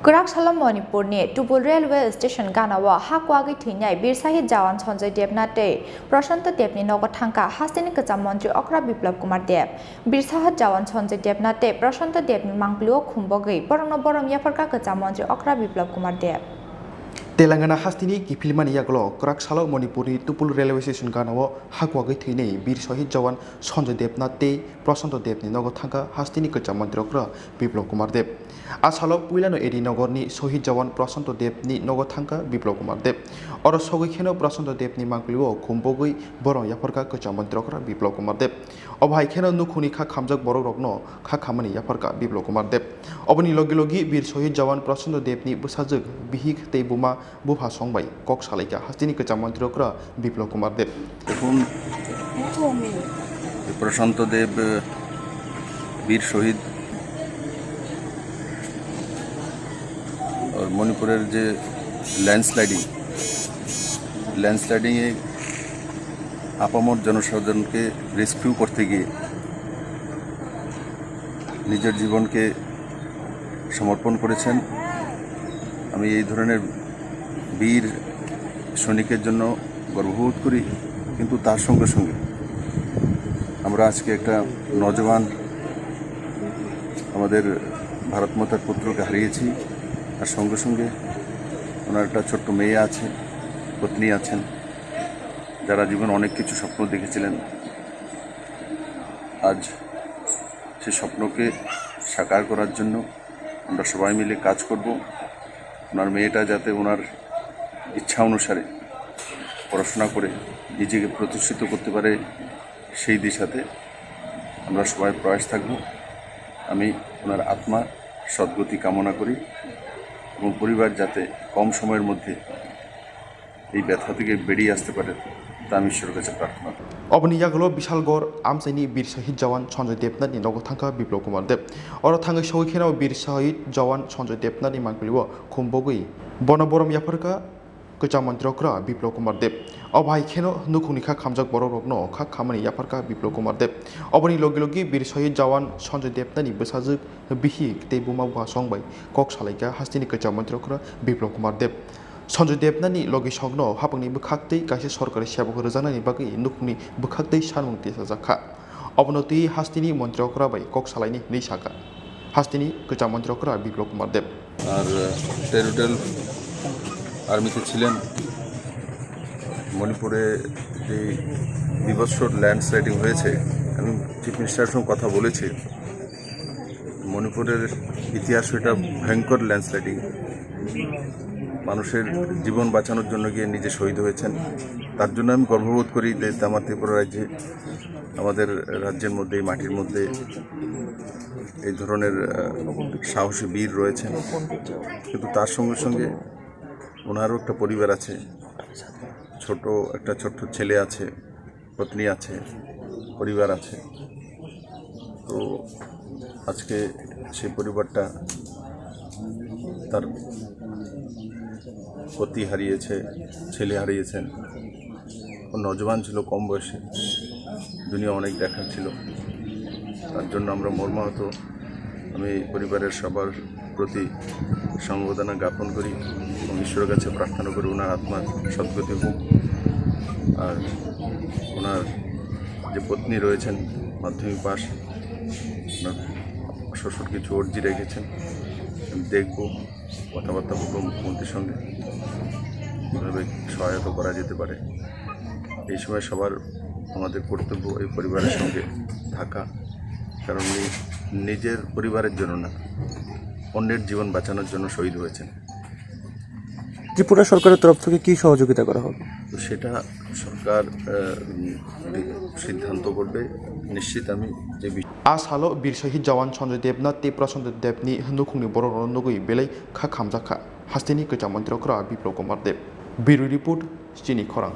Kurak Salam Manipurni Tubul Railway Station Ganawa Hakwagi Thinyai Bir Sahid Jawan Sanjay Devnate Prashanta Devni Nogothangka Hastini Kachamonji Okra Biplab Kumar Dev Bir Sahid Jawan Sanjay Devnate Prashanta Devni Mangluo Khumbogi Borno Borom Yafarka Kachamonji Okra Biplab Kumar Dev Telangana hastini Kipilmani Yaglo, Kurak Salo Manipuri, Tupul Railway Station Ganawa, Hakwagi Thine, Bir Sahid Jawan Sanjay Devnate Prashanta Devni Nogothangka Hastini Kachamonji Okra Biplab Kumar Dev Asalo Puilano Edi Nogorni Sohid Jawan Prashanta Devni Nogothangka Biplab Kumar Dev Oro Sogikheno Prashanta Devni Mangluo Khumbogi Borong Yafarka Kachamonji Okra Biplab Kumar Dev Obhai Kheno Nukhuni Kha Khamjak Borok Rokno Kha Khamani Yafarka Biplab Kumar Dev Obani Logi Logi Bir Sahid Jawan Prashanta Devni Busajak Bihik Teibuma Buha Songbai Kok Salaika Hastini Kachamonji Okra Biplab Kumar Dev এখন প্রশান্ত দেব বীর শহীদ और মণিপুরের যে ল্যান্ডস্লাইডিংয়ে আপামর জনসাধারণকে rescue করতে গিয়ে নিজের জীবনকে সমর্পণ করেছেন। আমি এই ধরনের বীর সৈনিকের জন্য গর্ববোধ করি, কিন্তু তার সঙ্গে সঙ্গে আমরা আজকে একটা নজওয়ান আমাদের ভারত মাতার পুত্রকে হারিয়েছি। আর সঙ্গে সঙ্গে ওনার একটা ছোট্ট মেয়ে আছে, পত্নী আছেন, যারা জীবনে অনেক কিছু স্বপ্ন দেখেছিলেন। আজ সেই স্বপ্নকে সাকার করার জন্য আমরা সবাই মিলে কাজ করব। ওনার মেয়েটা যাতে ওনার ইচ্ছা অনুসারে পড়াশোনা করে নিজেকে প্রতিষ্ঠিত করতে পারে, সেই দিশাতে আমরা সবাই প্রয়াস থাকব। আমি ওনার আত্মার সদ্গতি কামনা করি এবং পরিবার যাতে কম সময়ের মধ্যে এই ব্যথা থেকে বেরিয়ে আসতে পারে তা আমি ঈশ্বরের কাছে প্রার্থনা করি। Obani Yaglo Bishalgor Amsaini Bir Sahid Jawan Sanjay Devnate Nogothangka Biplab Kumar Dev Oro Thangai Sogikheno Bir Sahid Jawan Sanjay Devnate Mangluo Khumbogi Borno Borom Yafarka Kachamonji Okra Biplab Kumar Dev Obhai Kheno Nukhuni Kha Khamjak Borok Rokno Kha Khamani Yafarka Biplab Kumar Dev Obani Logi Logi Bir Sahid Jawan Sanjay Devnate Busajak Bihik Teibuma Buha Songbai Kok Salaika Hastini Kachamonji Okra Biplab Kumar Dev Sanjay Devnate Logi Sogno Hapangni Bukhaktei Kaise Sorkari Sebok Rojani Bagi Nukhni Bukhaktei Sanmung Tisajaka Obnoti Hastini Mantri Okra Bai Kok Salaini Nisaka Hastini Kachamonji Okra Biplab Kumar Dev আর territorial আর্মিতে ছিলেন। মণিপুরে যে বিভৎস landsliding হয়েছে, আমি chief মিনিস্টারের সঙ্গে কথা বলেছি। মণিপুরের ইতিহাস এটা ভয়ঙ্কর ল্যান্ডস্লাইডিং, মানুষের জীবন বাঁচানোর জন্য গিয়ে নিজে শহীদ হয়েছেন। তার জন্য আমি গর্ববোধ করি যে আমার ত্রিপুরা রাজ্যে, আমাদের রাজ্যের মধ্যে, এই মাটির মধ্যে এই ধরনের সাহসী বীর রয়েছেন। কিন্তু তার সঙ্গে সঙ্গে ওনারও একটা পরিবার আছে, একটা ছোট্ট ছেলে আছে, পত্নী আছে, পরিবার আছে। তো আজকে সেই পরিবারটা তার পতি হারিয়েছে, ছেলে হারিয়েছেন। ও নজওয়ান ছিল, কম বয়সে, দুনিয়া অনেক দেখার ছিল। তার জন্য আমরা মর্মাহত। আমি পরিবারের সবার প্রতি সমবেদনা জ্ঞাপন করি এবং ঈশ্বরের কাছে প্রার্থনা করি ওনার আত্মার সদ্গতি হোক। আর ওনার যে পত্নী রয়েছেন, মাধ্যমিক পাস, ওনার শ্বশুর কিছু অর্জি রেখেছেন, আমি দেখব, কথাবার্তা বলব মুখ্যমন্ত্রীর সঙ্গে, কীভাবে সহায়তা করা যেতে পারে। এই সময় সবার আমাদের কর্তব্য এই পরিবারের সঙ্গে থাকা, কারণ নিজের পরিবারের জন্য না, অন্যের জীবন বাঁচানোর জন্য শহীদ হয়েছেন। ত্রিপুরা সরকারের তরফ থেকে কী সহযোগিতা করা হবে? তো সেটা সরকার সিদ্ধান্ত করবে। নিশ্চিত আমি যে Asalo Bir Sahid Jawan Sanjay Devnate Prashanta Devni Nukhuni Borok Nogui Belai Kha Khamjaka Hastini Kachamonji Okra Biplab Kumar Dev Bureau Report Chini Khorang